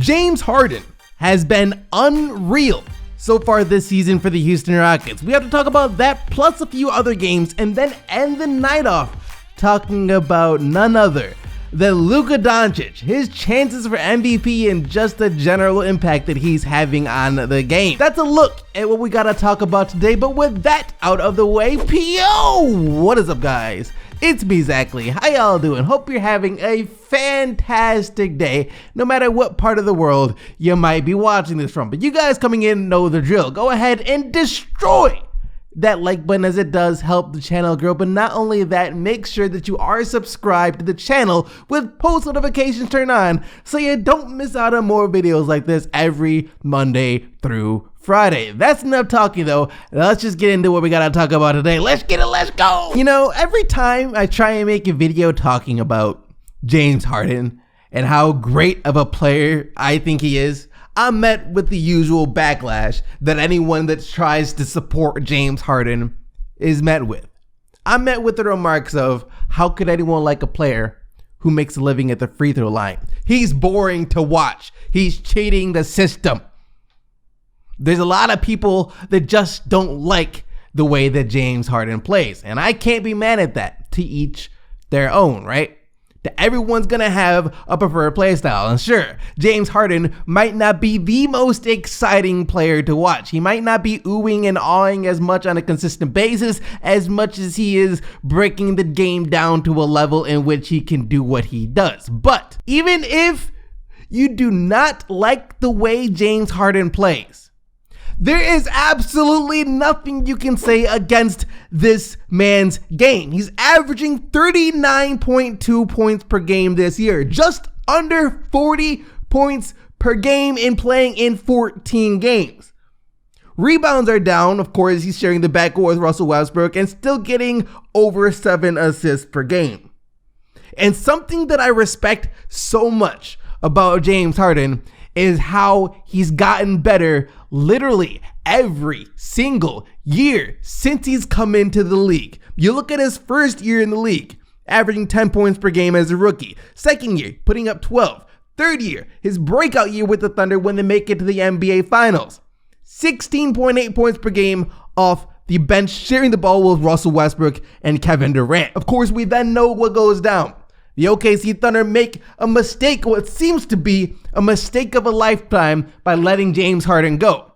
James Harden has been unreal so far this season for the Houston Rockets. We have to talk about that plus a few other games and then end the night off talking about none other than Luka Doncic, his chances for MVP and just the general impact that he's having on the game. That's a look at what we gotta talk about today, but with that out of the way, what is up guys? It's me, Zachary. How y'all doing? Hope you're having a fantastic day, no matter what part of the world you might be watching this from. But you guys coming in know the drill. Go ahead and destroy that like button as it does help the channel grow. But not only that, make sure that you are subscribed to the channel with post notifications turned on so you don't miss out on more videos like this every Monday through Friday. That's enough talking though. Let's just get into what we gotta talk about today. Let's go. You know, every time I try and make a video talking about James Harden and how great of a player I think he is, I'm met with the usual backlash that anyone that tries to support James Harden is met with. I'm met with the remarks of, how could anyone like a player who makes a living at the free throw line? He's boring to watch. He's cheating the system. There's a lot of people that just don't like the way that James Harden plays. And I can't be mad at that. To each their own, right? That everyone's gonna have a preferred play style. And sure, James Harden might not be the most exciting player to watch. He might not be oohing and awing as much on a consistent basis as much as he is breaking the game down to a level in which he can do what he does. But even if you do not like the way James Harden plays, there is absolutely nothing you can say against this man's game. He's averaging 39.2 points per game this year, just under 40 points per game in playing in 14 games. Rebounds are down. Of course, he's sharing the backcourt with Russell Westbrook and still getting over 7 assists per game. And something that I respect so much about James Harden is how he's gotten better literally every single year since he's come into the league. You look at his first year in the league, averaging 10 points per game as a rookie. Second year, putting up 12. Third year, his breakout year with the Thunder when they make it to the NBA Finals. 16.8 points per game off the bench, sharing the ball with Russell Westbrook and Kevin Durant. Of course, we then know what goes down. The OKC Thunder make a mistake, what seems to be a mistake of a lifetime, by letting James Harden go.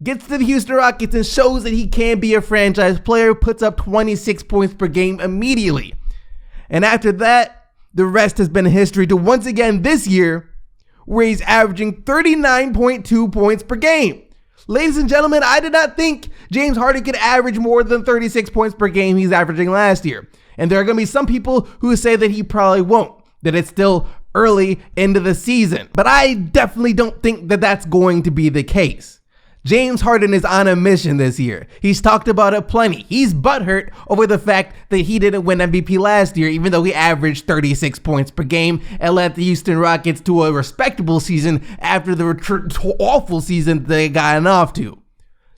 Gets to the Houston Rockets and shows that he can be a franchise player, puts up 26 points per game immediately. And after that, the rest has been history to once again this year, where he's averaging 39.2 points per game. Ladies and gentlemen, I did not think James Harden could average more than 36 points per game he's averaging last year. And there are going to be some people who say that he probably won't, that it's still early into the season. But I definitely don't think that that's going to be the case. James Harden is on a mission this year. He's talked about it plenty. He's butthurt over the fact that he didn't win MVP last year, even though he averaged 36 points per game and led the Houston Rockets to a respectable season after the awful season they gotten off to.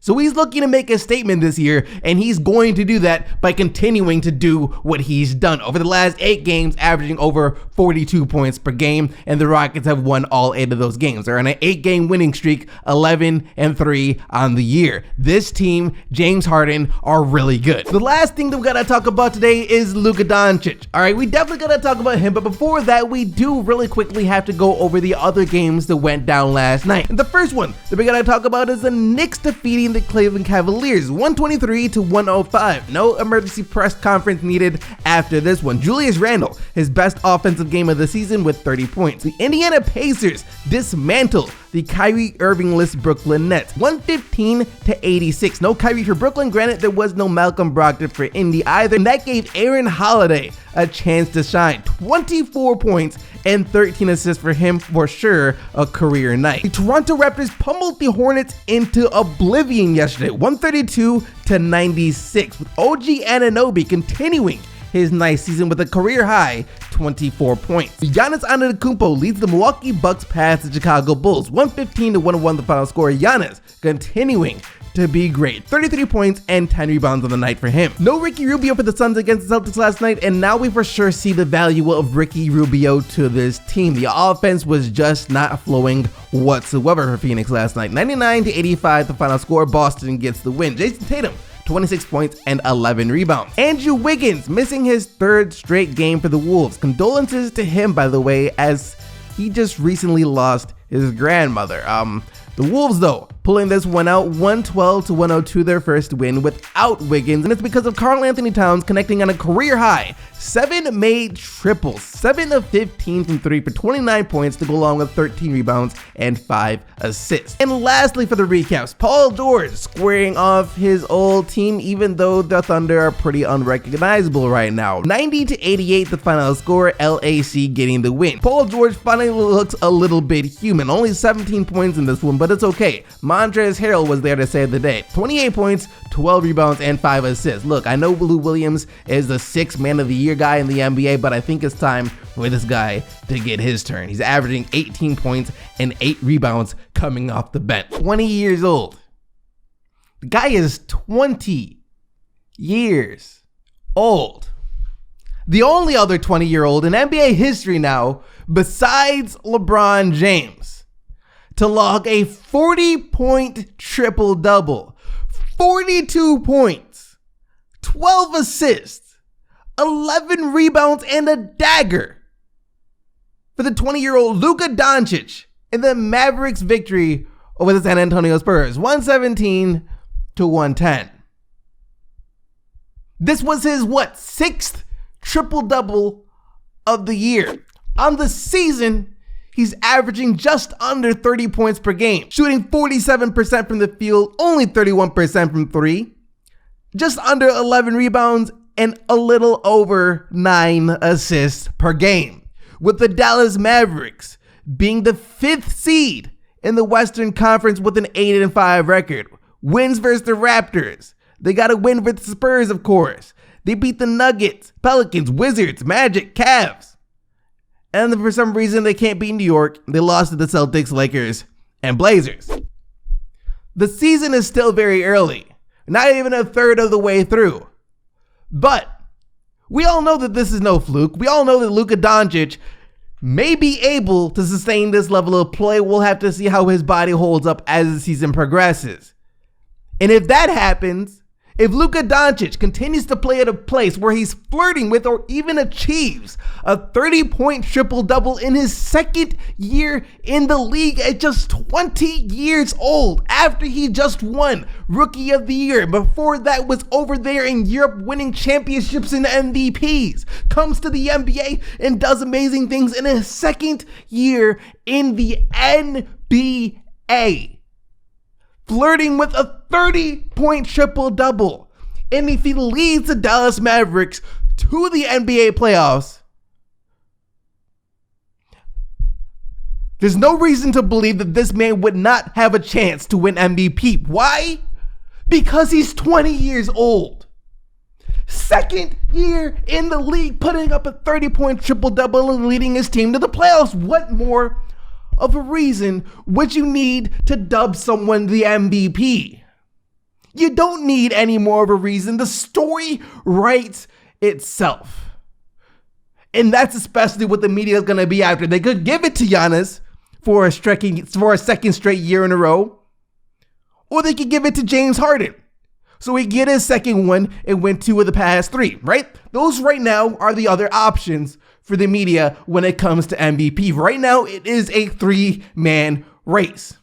So he's looking to make a statement this year, and he's going to do that by continuing to do what he's done over the last 8 games, averaging over 42 points per game, and the Rockets have won all 8 of those games. They're on an 8-game winning streak, 11-3 on the year. This team, James Harden, are really good. The last thing that we gotta talk about today is Luka Doncic. All right, we definitely gotta talk about him, but before that, we do really quickly have to go over the other games that went down last night. And the first one that we gotta talk about is the Knicks defeating the Cleveland Cavaliers 123-105. No emergency press conference needed after this one. Julius Randle, his best offensive game of the season with 30 points. The Indiana Pacers dismantled the Kyrie Irving-less Brooklyn Nets 115-86. No Kyrie for Brooklyn. Granted, there was no Malcolm Brogdon for Indy either, and that gave Aaron Holiday a chance to shine. 24 points and 13 assists for him, for sure a career night. The Toronto Raptors pummeled the Hornets into oblivion yesterday, 132-96, with OG Anunoby continuing his nice season with a career high 24 points. Giannis Antetokounmpo leads the Milwaukee Bucks past the Chicago Bulls, 115-101 the final score. Giannis continuing to be great. 33 points and 10 rebounds on the night for him. No Ricky Rubio for the Suns against the Celtics last night, and now we for sure see the value of Ricky Rubio to this team. The offense was just not flowing whatsoever for Phoenix last night. 99-85 the final score. Boston gets the win. Jason Tatum, 26 points and 11 rebounds. Andrew Wiggins missing his third straight game for the Wolves. Condolences to him, by the way, as he just recently lost his grandmother. The Wolves, though, pulling this one out 112-102, their first win without Wiggins, and it's because of Karl Anthony Towns connecting on a career high 7 made triples, 7 of 15 from 3 for 29 points to go along with 13 rebounds and 5 assists. And lastly, for the recaps, Paul George squaring off his old team, even though the Thunder are pretty unrecognizable right now. 90-88 the final score, LAC getting the win. Paul George finally looks a little bit human, only 17 points in this one, but it's okay. Montrezl Harrell was there to save the day. 28 points, 12 rebounds, and 5 assists. Look, I know Lou Williams is the 6th man of the year guy in the NBA, but I think it's time for this guy to get his turn. He's averaging 18 points and 8 rebounds coming off the bench. 20 years old. The guy is 20 years old. The only other 20-year-old in NBA history now, besides LeBron James, to log a 40-point triple-double. 42 points, 12 assists, 11 rebounds, and a dagger for the 20-year-old Luka Doncic in the Mavericks' victory over the San Antonio Spurs, 117-110. This was his, 6th triple-double of the year. On the season, he's averaging just under 30 points per game, shooting 47% from the field, only 31% from 3, just under 11 rebounds, and a little over 9 assists per game, with the Dallas Mavericks being the 5th seed in the Western Conference with an 8-5 record. Wins versus the Raptors. They got a win with the Spurs, of course. They beat the Nuggets, Pelicans, Wizards, Magic, Cavs. And for some reason, they can't beat New York. They lost to the Celtics, Lakers, and Blazers. The season is still very early, not even a third of the way through. But we all know that this is no fluke. We all know that Luka Doncic may be able to sustain this level of play. We'll have to see how his body holds up as the season progresses. And if that happens, if Luka Doncic continues to play at a place where he's flirting with or even achieves a 30-point triple-double in his 2nd year in the league at just 20 years old, after he just won Rookie of the Year, before that was over there in Europe winning championships and MVPs, comes to the NBA and does amazing things in his 2nd year in the NBA. Flirting with a 30-point triple-double. And if he leads the Dallas Mavericks to the NBA playoffs, there's no reason to believe that this man would not have a chance to win MVP. Why? Because he's 20 years old. 2nd year in the league, putting up a 30-point triple-double and leading his team to the playoffs. What more of a reason would you need to dub someone the MVP? You don't need any more of a reason. The story writes itself. And that's especially what the media is going to be after. They could give it to Giannis for a 2nd straight year in a row, or they could give it to James Harden, so he get his 2nd one and win 2 of the past 3, right? Those right now are the other options for the media when it comes to MVP. Right now, it is a 3-man race.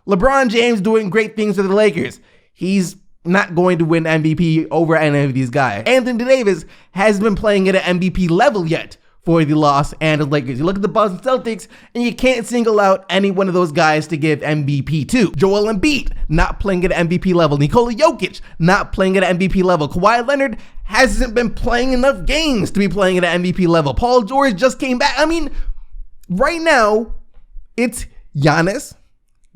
LeBron James doing great things for the Lakers. He's not going to win MVP over any of these guys. Anthony Davis hasn't been playing at an MVP level yet for the Los Angeles Lakers. You look at the Boston Celtics, and you can't single out any one of those guys to give MVP to. Joel Embiid, not playing at an MVP level. Nikola Jokic, not playing at an MVP level. Kawhi Leonard hasn't been playing enough games to be playing at an MVP level. Paul George just came back. I mean, right now, it's Giannis.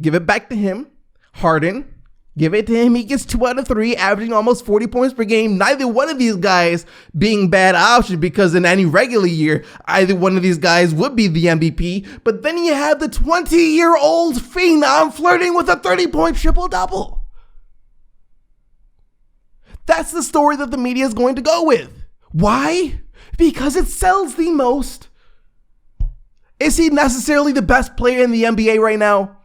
Give it back to him. Harden. Give it to him. He gets 2 out of 3, averaging almost 40 points per game. Neither one of these guys being bad options, because in any regular year, either one of these guys would be the MVP. But then you have the 20-year-old phenom flirting with a 30-point triple-double. That's the story that the media is going to go with. Why? Because it sells the most. Is he necessarily the best player in the NBA right now?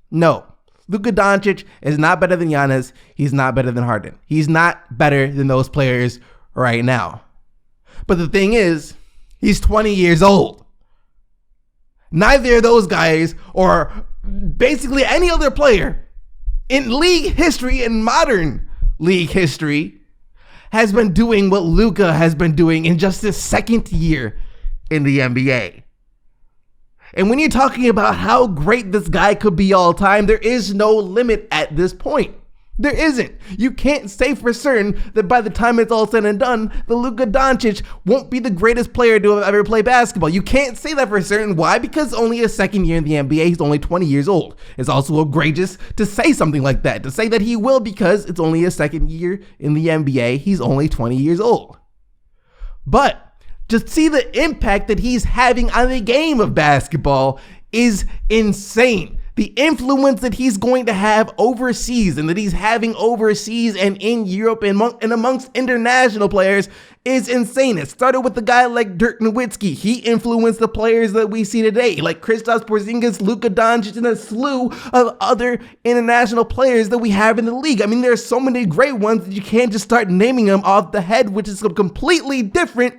No. Luka Doncic is not better than Giannis. He's not better than Harden. He's not better than those players right now. But the thing is, he's 20 years old. Neither of those guys, or basically any other player in league history, in modern league history, has been doing what Luka has been doing in just his second year in the NBA. And when you're talking about how great this guy could be all time, there is no limit at this point. There isn't. You can't say for certain that by the time it's all said and done, the Luka Doncic won't be the greatest player to have ever played basketball. You can't say that for certain. Why? Because only his second year in the NBA, he's only 20 years old. It's also egregious to say something like that, to say that he will because it's only his second year in the NBA, he's only 20 years old. But just see the impact that he's having on the game of basketball is insane. The influence that he's going to have overseas and that he's having overseas and in Europe and amongst international players is insane. It started with a guy like Dirk Nowitzki. He influenced the players that we see today, like Kristaps Porzingis, Luka Doncic, and a slew of other international players that we have in the league. I mean, there are so many great ones that you can't just start naming them off the head, which is completely different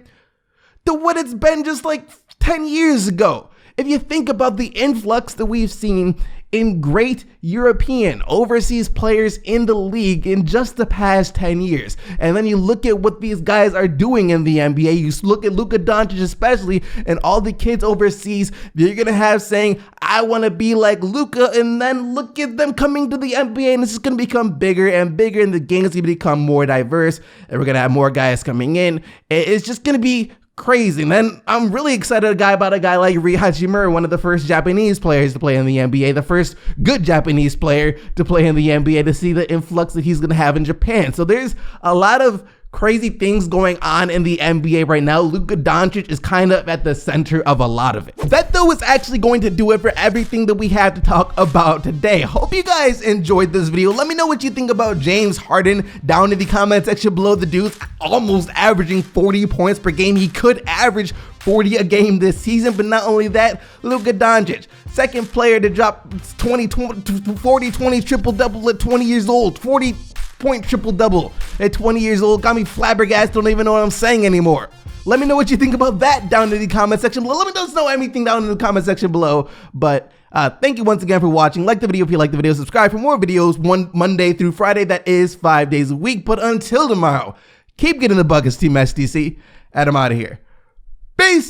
to what it's been just like 10 years ago. If you think about the influx that we've seen in great European overseas players in the league in just the past 10 years, and then you look at what these guys are doing in the NBA, you look at Luka Doncic especially, and all the kids overseas that you're going to have saying, I want to be like Luka, and then look at them coming to the NBA, and this is going to become bigger and bigger, and the game is going to become more diverse, and we're going to have more guys coming in. It's just going to be crazy. And then I'm really excited about a guy like Rui Hachimura, one of the first Japanese players to play in the NBA, the first good Japanese player to play in the NBA, to see the influx that he's going to have in Japan. So there's a lot of crazy things going on in the NBA right now. Luka Doncic is kind of at the center of a lot of it. That though is actually going to do it for everything that we had to talk about today. Hope you guys enjoyed this video. Let me know what you think about James Harden down in the comment section below. The dude's almost averaging 40 points per game. He could average 40 a game this season, but not only that, Luka Doncic, second player to drop 40-20 triple-double at 20 years old, 40-point triple-double at 20 years old. Got me flabbergasted, don't even know what I'm saying anymore. Let me know what you think about that down in the comment section below. Let me know anything down in the comment section below. But thank you once again for watching. Like the video if you like the video. Subscribe for more videos Monday through Friday. That is 5 days a week. But until tomorrow, keep getting the buckets, Team SDC. And I'm out of here. Peace.